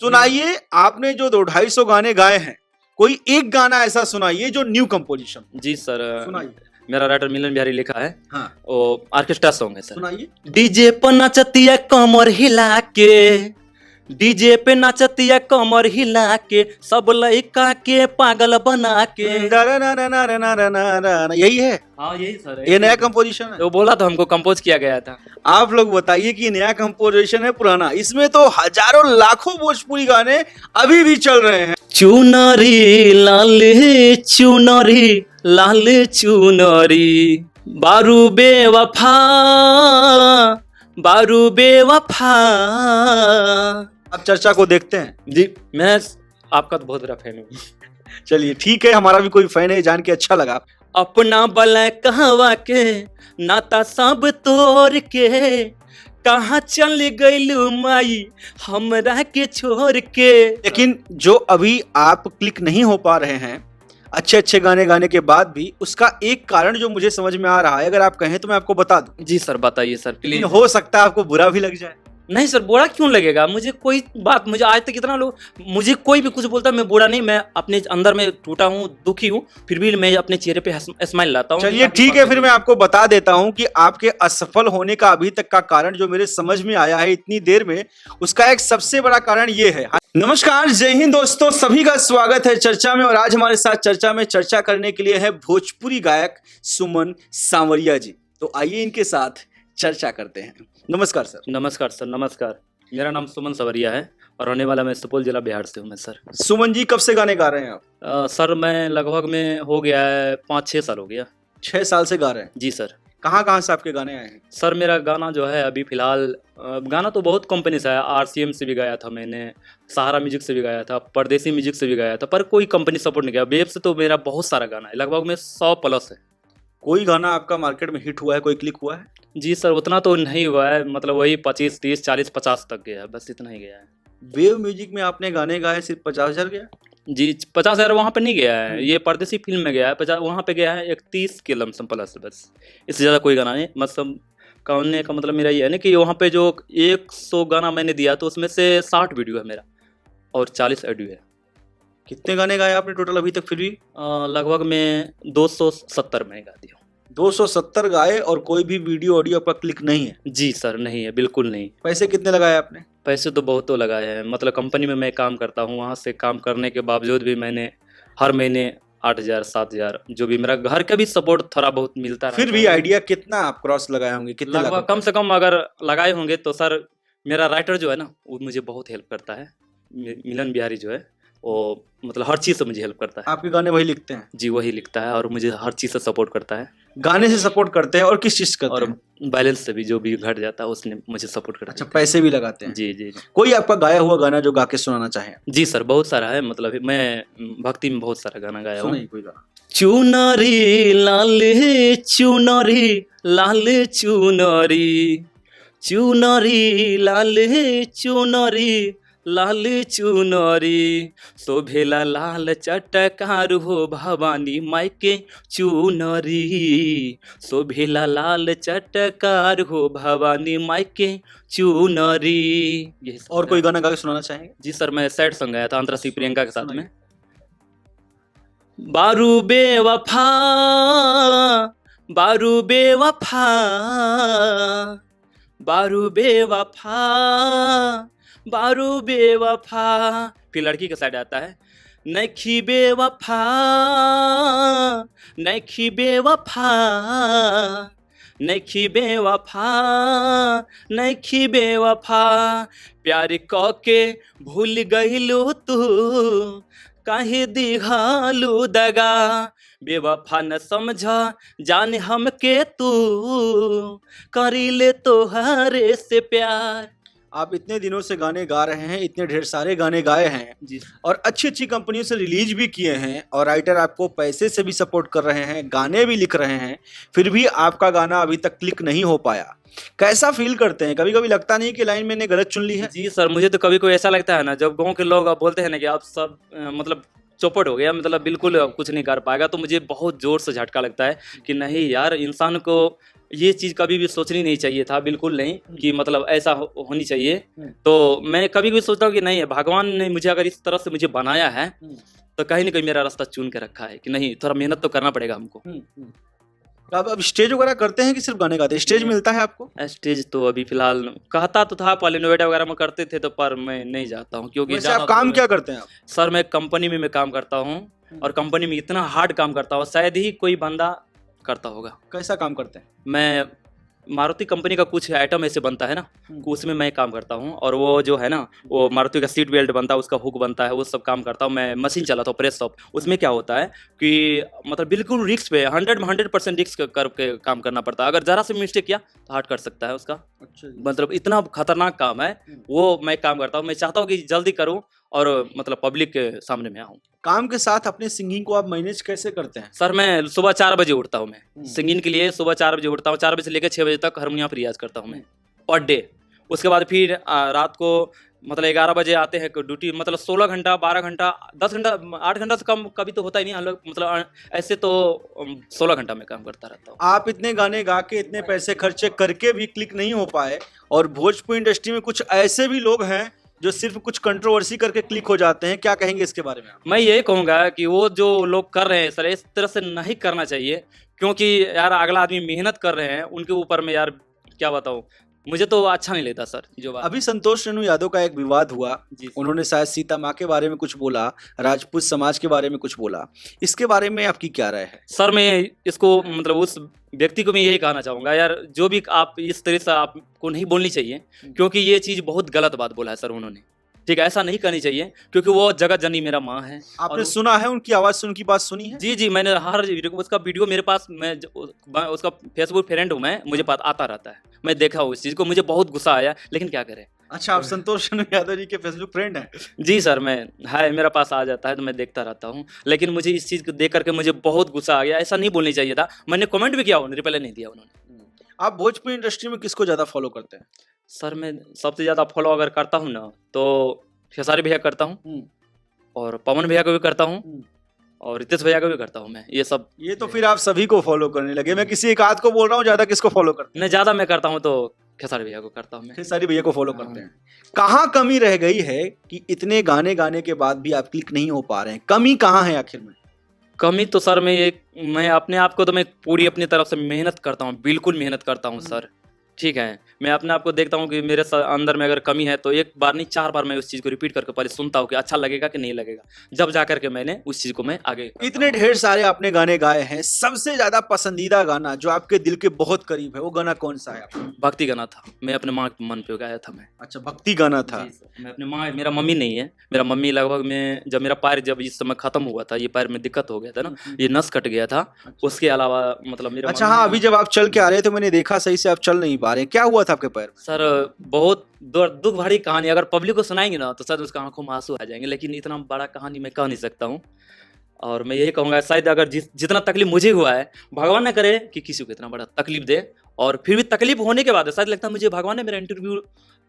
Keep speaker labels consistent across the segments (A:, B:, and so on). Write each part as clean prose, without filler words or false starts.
A: सुनाइए, आपने जो 200-250 गाने गाए हैं, कोई एक गाना ऐसा सुनाइए जो न्यू कंपोजिशन।
B: जी सर।
A: सुनाइए।
B: मेरा राइटर मिलन बिहारी लिखा है।
A: हाँ,
B: वो ऑर्केस्ट्रा सॉन्ग है सर।
A: सुनाइए।
B: डीजे पर नचतिया कमर हिला के, डीजे पे नचतिया कमर हिला के, सब लइका के पागल बना के।
A: यही है,
B: हाँ यही सर
A: ये नया कंपोजिशन है।
B: वो बोला तो हमको कंपोज किया गया था।
A: आप लोग बताइए कि नया कंपोजिशन है पुराना? इसमें तो हजारों लाखों भोजपुरी गाने अभी भी चल रहे हैं।
B: चुनरी लाल चुनरी लाल चुनरी, बारू बेवफा बारू बेवफा।
A: आप चर्चा को देखते हैं?
B: जी मैं आपका तो बहुत बड़ा फैन हूँ।
A: चलिए ठीक है, हमारा भी कोई फैन है, जान के अच्छा लगा।
B: अपना बल कहवा के नाता सब तोड़ के, कहाँ चल गइलू माई हमरा के छोड़ के।
A: लेकिन जो अभी आप क्लिक नहीं हो पा रहे हैं अच्छे अच्छे गाने गाने के बाद भी, उसका एक कारण जो मुझे समझ में आ रहा है, अगर आप कहें तो मैं आपको बता दूं।
B: जी सर बताइए सर
A: लेकिन
B: प्लीज।
A: हो सकता है आपको बुरा भी लग जाए।
B: नहीं सर बुरा क्यों लगेगा? मुझे कोई बात, मुझे आज तक इतना लोग, मुझे कोई भी कुछ बोलता है मैं बुरा नहीं, मैं अपने अंदर में टूटा हूँ, दुखी हूँ, फिर भी मैं अपने चेहरे पे स्माइल लाता हूँ।
A: चलिए ठीक है, फिर मैं आपको बता देता हूँ कि आपके असफल होने का अभी तक का कारण जो मेरे समझ में आया है इतनी देर में, उसका एक सबसे बड़ा कारण ये है। नमस्कार, जय हिंद दोस्तों, सभी का स्वागत है चर्चा में। और आज हमारे साथ चर्चा में चर्चा करने के लिए है भोजपुरी गायक सुमन सांवरिया जी। तो आइए इनके साथ चर्चा करते हैं। नमस्कार सर।
B: नमस्कार सर, नमस्कार। मेरा नाम सुमन सवरिया है और रहने वाला मैं सुपौल जिला बिहार से हूँ मैं सर।
A: सुमन जी कब से गाने गा रहे हैं आप?
B: सर मैं लगभग में हो गया है 5-6 साल हो गया।
A: 6 साल से गा रहे हैं?
B: जी सर।
A: कहाँ कहाँ से आपके गाने आए हैं?
B: सर मेरा गाना जो है अभी फिलहाल, गाना तो बहुत कंपनी से है। RCM से भी गाया था मैंने, सहारा म्यूजिक से भी गाया था, परदेसी म्यूजिक से भी गाया था, पर कोई कंपनी सपोर्ट नहीं किया। वेब से तो मेरा बहुत सारा गाना है, लगभग में 100+ है।
A: कोई गाना आपका मार्केट में हिट हुआ है, कोई क्लिक हुआ है?
B: जी सर उतना तो नहीं हुआ है, मतलब वही 25, 30, 40, 50 तक गया है, बस इतना ही गया है।
A: वेव म्यूजिक में आपने गाने गाए, सिर्फ 50,000 गया?
B: जी 50,000 वहाँ पे नहीं गया है, ये परदेसी फिल्म में गया है। 50 वहाँ पे गया है 31 के लमसम प्लस, बस इससे ज़्यादा कोई गाना नहीं। मतलब कहने का मतलब मेरा ये है ना कि वहाँ पे जो 100 गाना मैंने दिया तो उसमें से 60 वीडियो है मेरा और 40 ऑडियो है।
A: कितने गाने गाए आपने टोटल अभी तक फिर भी?
B: लगभग में 270 मैंने गा दिया।
A: 270 गाए और कोई भी वीडियो ऑडियो आपका क्लिक नहीं है?
B: जी सर नहीं है, बिल्कुल नहीं।
A: पैसे कितने लगाए आपने?
B: पैसे तो बहुत तो लगाए हैं, मतलब कंपनी में मैं काम करता हूँ, वहाँ से काम करने के बावजूद भी मैंने हर महीने 8,000 7,000 जो भी मेरा घर का भी सपोर्ट थोड़ा बहुत मिलता है।
A: फिर भी आइडिया कितना आप क्रॉस लगाए होंगे, कितने
B: लगभग
A: लाख?
B: कम से कम अगर लगाए होंगे तो सर मेरा राइटर जो है ना वो मुझे बहुत हेल्प करता है। मिलन बिहारी जो है वो मतलब हर चीज़ से मुझे हेल्प करता है।
A: आपके गाने वही लिखते हैं?
B: जी वही लिखता है और मुझे हर चीज़ से सपोर्ट करता है।
A: गाने से सपोर्ट करते हैं और किस चीज करते
B: और
A: हैं?
B: बैलेंस से भी जो भी घट जाता है उसने मुझे सपोर्ट करता
A: अच्छा, पैसे भी लगाते
B: है।
A: हैं?
B: जी जी जी।
A: कोई आपका गाया हुआ गाना जो गा के सुनाना चाहें?
B: जी सर बहुत सारा है, मतलब मैं भक्ति में बहुत सारा गाना गाया हूँ।
A: सुनाइए कोई गाना।
B: चुनरी लाल चुनरी लाल चुनरी, चुनरी लाल चुनरी लाल चुनरी, शोभेला लाल चटकार हो भवानी माई के चुनरी, शोभेला लाल चटकार हो भवानी माई के चुनरी। यही सब
A: और कोई गाना गा के सुनाना चाहेंगे?
B: जी सर मैं सैड सॉन्ग गाया था अंतरा सिंह प्रियंका के साथ में। बारू बेवफा बारू बेवफा बारू बेवफा बारू बेवफा। फिर लड़की का साइड आता है, नखी बेवफा नखी बेवफा नखी बेवफा नखी बेवफा, प्यार क के भूल गइलो तू काहे दिघालू दगा, बेवफा न समझा जाने हमके तू करीले तोहरे से प्यार।
A: आप इतने दिनों से गाने गा रहे हैं, इतने ढेर सारे गाने गाए हैं
B: जी
A: और अच्छी अच्छी कंपनियों से रिलीज भी किए हैं और राइटर आपको पैसे से भी सपोर्ट कर रहे हैं, गाने भी लिख रहे हैं, फिर भी आपका गाना अभी तक क्लिक नहीं हो पाया। कैसा फील करते हैं? कभी कभी लगता नहीं कि लाइन मैंने गलत चुन ली है?
B: जी सर मुझे तो कभी कोई ऐसा लगता है ना, जब गांव के लोग अब बोलते हैं ना कि आप सब मतलब चौपट हो गया, मतलब बिल्कुल अब कुछ नहीं कर पाएगा, तो मुझे बहुत ज़ोर से झटका लगता है कि नहीं यार, इंसान को ये चीज़ कभी भी सोचनी नहीं चाहिए था, बिल्कुल नहीं कि मतलब ऐसा होनी चाहिए। तो मैं कभी भी सोचता हूँ कि नहीं, भगवान ने मुझे अगर इस तरह से मुझे बनाया है तो कहीं ना कहीं मेरा रास्ता चुन के रखा है कि नहीं, थोड़ा मेहनत तो करना पड़ेगा हमको।
A: तो आप अब स्टेज वगैरह करते हैं कि सिर्फ गाने गाते हैं? स्टेज मिलता है आपको?
B: स्टेज तो अभी फिलहाल कहता तो था, पहले नोएडा वगैरह में करते थे, तो पर मैं नहीं जाता हूँ क्योंकि
A: वैसे आप काम क्या करते हैं आप?
B: सर मैं कंपनी में काम करता हूँ और कंपनी में इतना हार्ड काम करता हूँ, शायद ही कोई बंदा करता होगा।
A: कैसा काम करते हैं?
B: मैं मारुति कंपनी का कुछ आइटम ऐसे बनता है ना, उसमें मैं काम करता हूँ। और वो जो है ना, वो मारुति का सीट बेल्ट बनता है, उसका हुक बनता है, वो सब काम करता हूँ। मैं मशीन चलाता हूँ, प्रेस शॉप। उसमें क्या होता है कि मतलब बिल्कुल रिस्क पे 100% रिस्क करके काम करना पड़ता है। अगर जरा से मिस्टेक किया तो हार्ट कर सकता है उसका।
A: अच्छा जी।
B: मतलब इतना खतरनाक काम है वो, मैं काम करता हूँ। मैं चाहता हूँ कि जल्दी करूँ और मतलब पब्लिक के सामने में आऊँ।
A: काम के साथ अपने सिंगिंग को आप मैनेज कैसे करते हैं?
B: सर मैं सुबह 4 बजे उठता हूँ। मैं सिंगिंग के लिए सुबह 4 बजे उठता हूँ। 4 बजे से लेकर 6 बजे तक हारमोनियम पर रियाज करता हूँ मैं पर डे। उसके बाद फिर रात को मतलब 11 बजे आते हैं ड्यूटी। मतलब 16 घंटा, 12 घंटा, 10 घंटा, 8 घंटा से कम कभी तो होता ही नहीं हम लोग। मतलब ऐसे तो 16 घंटा में काम करता रहता हूँ।
A: आप इतने गाने गा के इतने पैसे खर्चे करके भी क्लिक नहीं हो पाए, और भोजपुरी इंडस्ट्री में कुछ ऐसे भी लोग हैं जो सिर्फ कुछ कंट्रोवर्सी करके क्लिक हो जाते हैं, क्या कहेंगे इसके बारे में आप?
B: मैं यही कहूँगा कि वो जो लोग कर रहे हैं सर, इस तरह से नहीं करना चाहिए। क्योंकि यार अगला आदमी मेहनत कर रहे हैं, उनके ऊपर में यार क्या बताऊँ, मुझे तो अच्छा नहीं लगता सर जो बात।
A: अभी संतोष रेणु यादव का एक विवाद हुआ,
B: जी सर।
A: उन्होंने शायद सीता माँ के बारे में कुछ बोला, राजपूत समाज के बारे में कुछ बोला, इसके बारे में आपकी क्या राय है?
B: सर मैं इसको मतलब उस व्यक्ति को मैं यही कहना चाहूँगा, यार जो भी आप इस तरह से आपको नहीं बोलनी चाहिए, क्योंकि ये चीज़ बहुत गलत बात बोला है सर उन्होंने। ठीक है, ऐसा नहीं करनी चाहिए, क्योंकि वो जगत जननी मेरा माँ है।
A: आपने सुना है उनकी आवाज से, उनकी बात सुनी है?
B: जी जी, मैंने हर उसका वीडियो मेरे पास, मैं उसका फेसबुक फ्रेंड हूँ मैं, मुझे आता रहता है, मैं देखा हूँ इस चीज़ को, मुझे बहुत गुस्सा आया, लेकिन क्या करें।
A: अच्छा, आप संतोष रेणु यादव जी के फेसबुक फ्रेंड हैं?
B: जी सर, मैं है, मेरा पास आ जाता है तो मैं देखता रहता हूँ, लेकिन मुझे इस चीज़ को देख करके मुझे बहुत गुस्सा आ गया। ऐसा नहीं बोलनी चाहिए था। मैंने कमेंट भी किया, उन्होंने रिप्लाई नहीं दिया उन्होंने।
A: आप भोजपुरी इंडस्ट्री में किसको ज्यादा फॉलो करते हैं?
B: सर मैं सबसे ज़्यादा फॉलो अगर करता हूँ ना तो खेसारी भैया करता हूँ, और पवन भैया को भी करता हूँ, और रितेश भैया को भी करता हूँ मैं।
A: ये तो फिर आप सभी को फॉलो करने लगे। मैं किसी एक आध को बोल रहा हूँ, ज्यादा किसको फॉलो करते
B: नहीं, ज़्यादा मैं करता हूँ तो खेसारी भैया को करता हूँ मैं।
A: हैं? सारी भैया को फॉलो करते हैं। कहाँ कमी रह गई है कि इतने गाने गाने के बाद भी आप क्लिक नहीं हो पा रहे हैं? कमी कहाँ है आखिर में?
B: कमी तो सर मैं अपने आप को तो मैं पूरी अपनी तरफ से मेहनत करता हूँ, बिल्कुल मेहनत करता हूँ सर। ठीक है, मैं अपने आप को देखता हूँ कि मेरे अंदर में अगर कमी है तो एक बार नहीं 4 बार मैं उस चीज़ को रिपीट करके पहले सुनता हूँ कि अच्छा लगेगा कि नहीं लगेगा, जब जा करके मैंने उस चीज़ को मैं आगे।
A: इतने ढेर सारे आपने गाने गाए हैं, सबसे ज्यादा पसंदीदा गाना जो आपके दिल के बहुत करीब है, वो गाना कौन सा है आपका?
B: भक्ति गाना था, मैं अपने माँ के मन पे गाया था मैं।
A: अच्छा, भक्ति गाना था।
B: मैं अपने माँ, मेरा मम्मी नहीं है, मेरा मम्मी लगभग में जब मेरा पैर जब इस समय खत्म हुआ था, ये पैर में दिक्कत हो गया था ना, ये नस कट गया था, उसके अलावा मतलब मेरे।
A: अच्छा हाँ, अभी जब आप चल के आ रहे थे मैंने देखा सही से आप चल नहीं पा रहे हैं, क्या हुआ था आपके पैर में?
B: सर बहुत दुख भरी कहानी, अगर पब्लिक को सुनाएंगे ना तो सर उसका आंखों में आंसू आ जाएंगे, लेकिन इतना बड़ा कहानी मैं कह नहीं सकता हूँ। और मैं यही कहूँगा, शायद अगर जितना तकलीफ मुझे हुआ है, भगवान न करे कि किसी को इतना बड़ा तकलीफ दे। और फिर भी तकलीफ होने के बाद शायद लगता है मुझे भगवान ने मेरा इंटरव्यू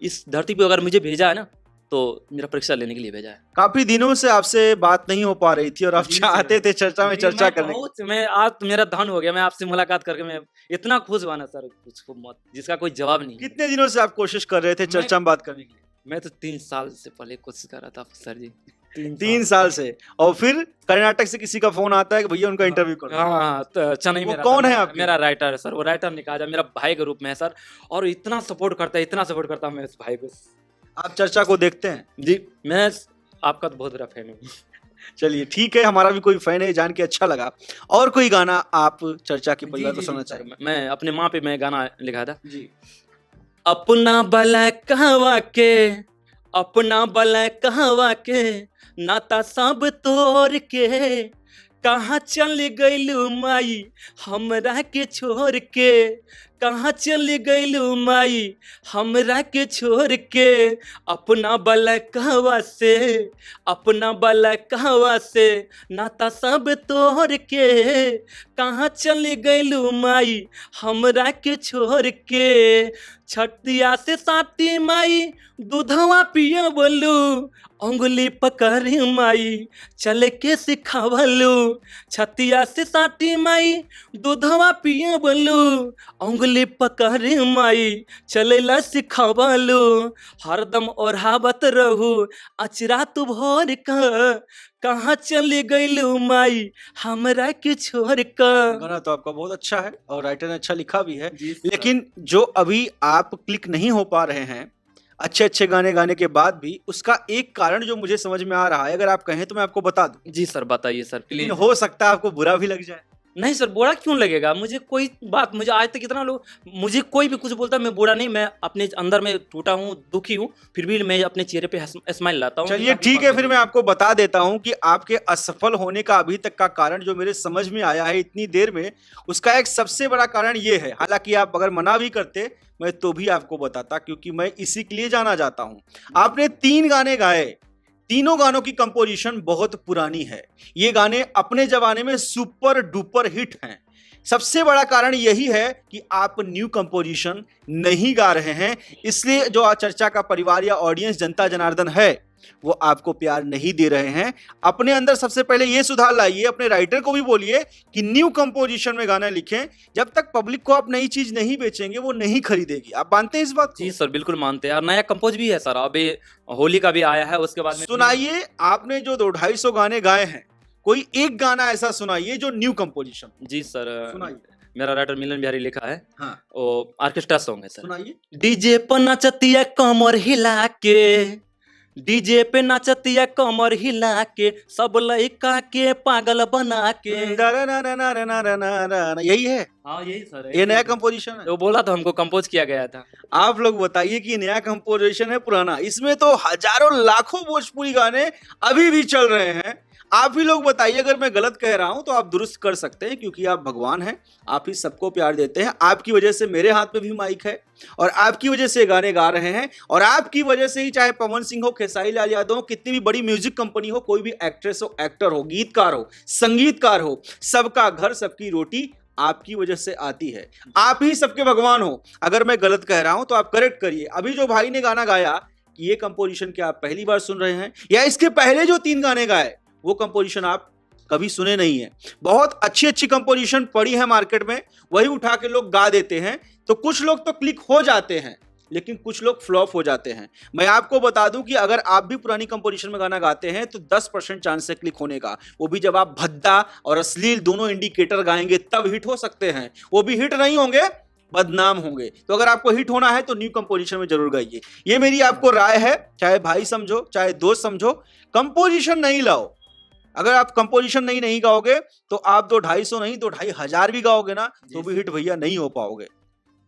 B: इस धरती पे अगर मुझे भेजा है ना, तो मेरा परीक्षा लेने के लिए भेजा है।
A: काफी दिनों से आपसे बात नहीं हो पा रही थी और आप चाहते थे चर्चा में चर्चा करने की।
B: मैं आज तो मेरा धन हो गया, मैं आपसे मुलाकात करके मैं इतना खुश हुआ ना सर, कुछ मत, जिसका कोई जवाब नहीं।
A: कितने दिनों से आप कोशिश कर रहे थे चर्चा में बात करने की?
B: मैं तो 3 साल से पहले कोशिश कर रहा था सर जी।
A: 3 साल से? और फिर कर्नाटक से किसी का फोन आता है कि भैया उनका इंटरव्यू करो?
B: हाँ, तो चेन्नई में
A: कौन है आपके?
B: मेरा राइटर है सर, वो राइटर निकाजा मेरा भाई के रूप में है सर, और इतना सपोर्ट करता है, इतना सपोर्ट करता हूँ मैं इस भाई को।
A: आप चर्चा को देखते हैं?
B: जी, मैं आपका तो बहुत बड़ा फैन हूँ।
A: चलिए ठीक है, हमारा भी कोई फैन है, जान के अच्छा लगा। और कोई गाना आप चर्चा के परिवार को सुनना चाहिए?
B: मैं अपने माँ पे मैं गाना लिखा था
A: जी।
B: अपना भला कहवा के, अपना भला कहवा के, नाता सब तोड़ के, कहाँ चल गइलू माई हमरा के छोड़ के, कहाँ चल गइलू माई हमरा के छोड़ के, अपना बल कहवा से, अपना बल कहवा से, नाता सब तोड़ के, कहाँ चल गइलू माई हमरा के छोड़ के, छतिया से साती माई दूधवा पिया बोलू उंगली पकड़ी माई चल के सिखावलू छतिया से साती माई दूधवा पिया बोलू उंगली पकड़ी माई चलेला सिखावलू हरदम ओढ़ावत रहू अचरा तू भोर का कहाँ चली गईलू माई हमरा के छोड़ कर।
A: गाना तो आपका बहुत अच्छा है और राइटर ने अच्छा लिखा भी है,
B: जी सर।
A: लेकिन जो अभी आप क्लिक नहीं हो पा रहे हैं अच्छे अच्छे गाने गाने के बाद भी, उसका एक कारण जो मुझे समझ में आ रहा है, अगर आप कहें तो मैं आपको बता दूं।
B: जी सर बताइए सर
A: लेकिन
B: प्लीज।
A: हो सकता है आपको बुरा भी लग जाए।
B: नहीं सर बुरा क्यों लगेगा, मुझे कोई बात, मुझे आज तक कितना लोग, मुझे कोई भी कुछ बोलता है मैं बुरा नहीं, मैं अपने अंदर में टूटा हूँ दुखी हूँ फिर भी मैं अपने चेहरे पे स्माइल लाता हूँ।
A: चलिए ठीक है, फिर मैं आपको बता देता हूं कि आपके असफल होने का अभी तक का कारण जो मेरे समझ में आया है इतनी देर में, उसका एक सबसे बड़ा कारण ये है। हालांकि आप अगर मना भी करते मैं तो भी आपको बताता, क्योंकि मैं इसी के लिए जाना जाता हूं। आपने 3 गाने गाए, तीनों गानों की कंपोजिशन बहुत पुरानी है। ये गाने अपने जमाने में सुपर डुपर हिट हैं। सबसे बड़ा कारण यही है कि आप न्यू कंपोजिशन नहीं गा रहे हैं, इसलिए जो आज चर्चा का परिवार या ऑडियंस जनता जनार्दन है वो आपको प्यार नहीं दे रहे हैं। अपने अंदर सबसे पहले ये सुधार लाइए, अपने राइटर को भी बोलिए कि न्यू कंपोजिशन में गाना लिखें। जब तक पब्लिक को आप नई चीज नहीं बेचेंगे वो नहीं खरीदेगी। आप मानते हैं इस बात को?
B: जी सर बिल्कुल मानते हैं, और नया कंपोज भी है सर, अभी होली का भी आया है, उसके बाद में
A: सुनाइए। आपने जो 200-250 गाने गाए हैं, कोई एक गाना ऐसा सुनाइए जो न्यू कंपोजिशन।
B: जी सर
A: सुनाइए।
B: मेरा राइटर मिलन बिहारी लिखा है,
A: हाँ
B: वो ऑर्केस्ट्रा सॉन्ग है सर।
A: सुनाइए।
B: डीजे पर नचतिया कमर हिला के, डीजे पे नचतिया कमर हिला के, सब लड़का के पागल बना के।
A: यही है,
B: हाँ यही सर
A: ये नया कंपोजिशन है।
B: वो बोला तो हमको कंपोज किया गया था।
A: आप लोग बताइए कि नया कंपोजिशन है पुराना? इसमें तो हजारों लाखों भोजपुरी गाने अभी भी चल रहे हैं। आप ही लोग बताइए, अगर मैं गलत कह रहा हूं तो आप दुरुस्त कर सकते हैं, क्योंकि आप भगवान हैं, आप ही सबको प्यार देते हैं। आपकी वजह से मेरे हाथ में भी माइक है और आपकी वजह से गाने गा रहे हैं, और आपकी वजह से ही चाहे पवन सिंह हो, खेसारी लाल यादव हो, कितनी भी बड़ी म्यूजिक कंपनी हो, कोई भी एक्ट्रेस हो, एक्टर हो, गीतकार हो, संगीतकार हो, सबका घर सबकी रोटी आपकी वजह से आती है। आप ही सबके भगवान हो। अगर मैं गलत कह रहा हूं तो आप करेक्ट करिए। अभी जो भाई ने गाना गाया, ये कंपोजिशन क्या आप पहली बार सुन रहे हैं, या इसके पहले जो 3 गाने गाए वो कंपोजिशन आप कभी सुने नहीं है? बहुत अच्छी अच्छी कंपोजिशन पड़ी है मार्केट में, वही उठा के लोग गा देते हैं। तो कुछ लोग तो क्लिक हो जाते हैं, लेकिन कुछ लोग फ्लॉप हो जाते हैं। मैं आपको बता दूं कि अगर आप भी पुरानी कंपोजिशन में गाना गाते हैं तो 10% चांस है क्लिक होने का। वो भी जब आप भद्दा और अश्लील दोनों इंडिकेटर गाएंगे तब हिट हो सकते हैं। वो भी हिट नहीं होंगे, बदनाम होंगे। तो अगर आपको हिट होना है तो न्यू कंपोजिशन में जरूर गाइए। ये मेरी आपको राय है, चाहे भाई समझो चाहे दोस्त समझो, कंपोजिशन नहीं लाओ। अगर आप कंपोजिशन नहीं गाओगे तो आप 200-250 नहीं 2-2,500 भी गाओगे ना तो भी हिट भैया नहीं हो पाओगे।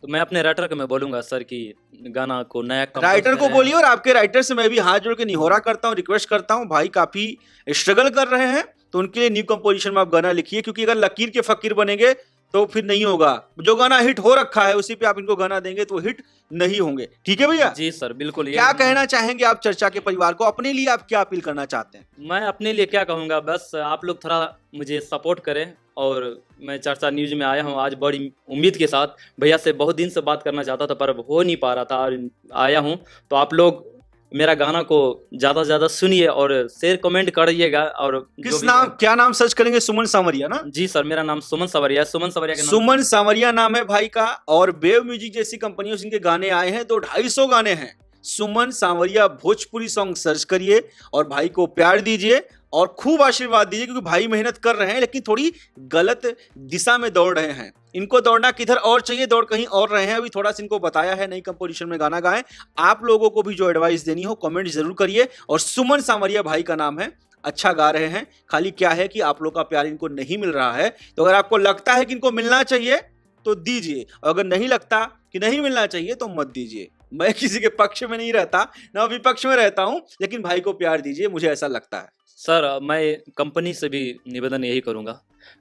B: तो मैं अपने राइटर को मैं बोलूंगा सर कि गाना को नया
A: राइटर को बोलिए, और आपके राइटर से मैं भी हाथ जोड़ के निहोरा करता हूँ, रिक्वेस्ट करता हूँ। भाई काफी स्ट्रगल कर रहे हैं, तो उनके लिए न्यू कंपोजिशन में आप गाना लिखिए, क्योंकि अगर लकीर के फकीर बनेंगे तो फिर नहीं होगा। जो गाना हिट हो रखा है उसी पे आप इनको गाना देंगे तो हिट नहीं होंगे। ठीक है भैया?
B: जी सर बिल्कुल।
A: क्या कहना चाहेंगे आप चर्चा के परिवार को? अपने लिए आप क्या अपील करना चाहते हैं?
B: मैं अपने लिए क्या कहूँगा, बस आप लोग थोड़ा मुझे सपोर्ट करें, और मैं चर्चा न्यूज में आया हूँ आज बड़ी उम्मीद के साथ। भैया से बहुत दिन से बात करना चाहता था पर हो नहीं पा रहा था, और आया हूँ। तो आप लोग मेरा गाना को ज़्यादा से ज़्यादा सुनिए और शेयर कमेंट करिएगा। और
A: किस नाम, क्या नाम सर्च करेंगे? सुमन सांवरिया ना?
B: जी सर मेरा नाम सुमन सांवरिया है। सुमन सांवरिया के नाम,
A: सुमन सांवरिया नाम है भाई का, और बेव म्यूजिक जैसी कंपनियों से इनके गाने आए हैं, 200-250 गाने हैं। सुमन सांवरिया भोजपुरी सॉन्ग सर्च करिए और भाई को प्यार दीजिए और खूब आशीर्वाद दीजिए, क्योंकि भाई मेहनत कर रहे हैं लेकिन थोड़ी गलत दिशा में दौड़ रहे हैं। इनको दौड़ना किधर और चाहिए, दौड़ कहीं और रहे हैं। अभी थोड़ा सा इनको बताया है नई कंपोजिशन में गाना गाएं। आप लोगों को भी जो एडवाइस देनी हो कमेंट जरूर करिए। और सुमन सांवरिया भाई का नाम है, अच्छा गा रहे हैं। खाली क्या है कि आप लोग का प्यार इनको नहीं मिल रहा है, तो अगर आपको लगता है कि इनको मिलना चाहिए तो दीजिए, और अगर नहीं लगता कि नहीं मिलना चाहिए तो मत दीजिए। मैं किसी के पक्ष में नहीं रहता, ना विपक्ष में रहता हूं, लेकिन भाई को प्यार दीजिए, मुझे ऐसा लगता है।
B: सर मैं कंपनी से भी निवेदन यही करूँगा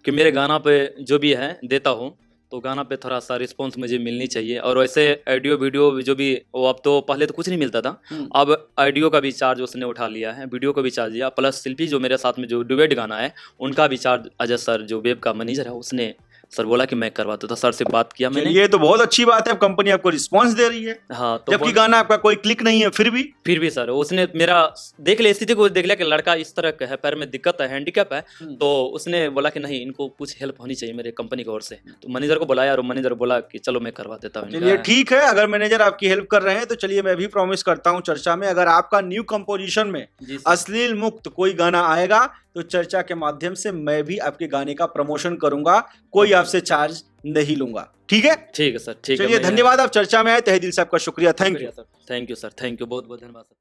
B: कि मेरे गाना पे जो भी है देता हूँ तो गाना पे थोड़ा सा रिस्पांस मुझे मिलनी चाहिए। और वैसे ऑडियो वीडियो जो भी, वो अब तो पहले तो कुछ नहीं मिलता था, अब ऑडियो का भी चार्ज उसने उठा लिया है, वीडियो का भी चार्ज लिया, प्लस शिल्पी जो मेरे साथ में जो डुएट गाना है उनका भी चार्ज अजय सर जो वेब का मैनेजर है उसने सर बोला कि मैं करवा देता, सर से बात किया मैंने।
A: ये तो बहुत अच्छी बात है, कंपनी आपको रिस्पांस दे रही है।
B: हाँ तो
A: जबकि गाना आपका कोई क्लिक नहीं है, फिर भी
B: सर उसने मेरा देख लिया स्थिति को, देख लिया कि लड़का इस तरह का है, पैर में दिक्कत है, हैंडीकैप है, तो उसने बोला कि नहीं इनको कुछ हेल्प होनी चाहिए मेरे कंपनी की ओर से। तो मैनेजर को बुलाया और मैनेजर बोला कि चलो मैं करवा देता हूँ।
A: चलिए ठीक है, अगर मैनेजर आपकी हेल्प कर रहे हैं तो चलिए मैं भी प्रॉमिस करता हूँ चर्चा में अगर आपका न्यू कंपोजिशन में अश्लील मुक्त कोई गाना आएगा तो चर्चा के माध्यम से मैं भी आपके गाने का प्रमोशन करूंगा, कोई आपसे चार्ज नहीं लूंगा। ठीक है?
B: ठीक है सर, ठीक है।
A: चलिए धन्यवाद, आप चर्चा में आए, तहे दिल से आपका शुक्रिया। Thank you
B: sir, thank you sir, thank you, बहुत बहुत धन्यवाद सर।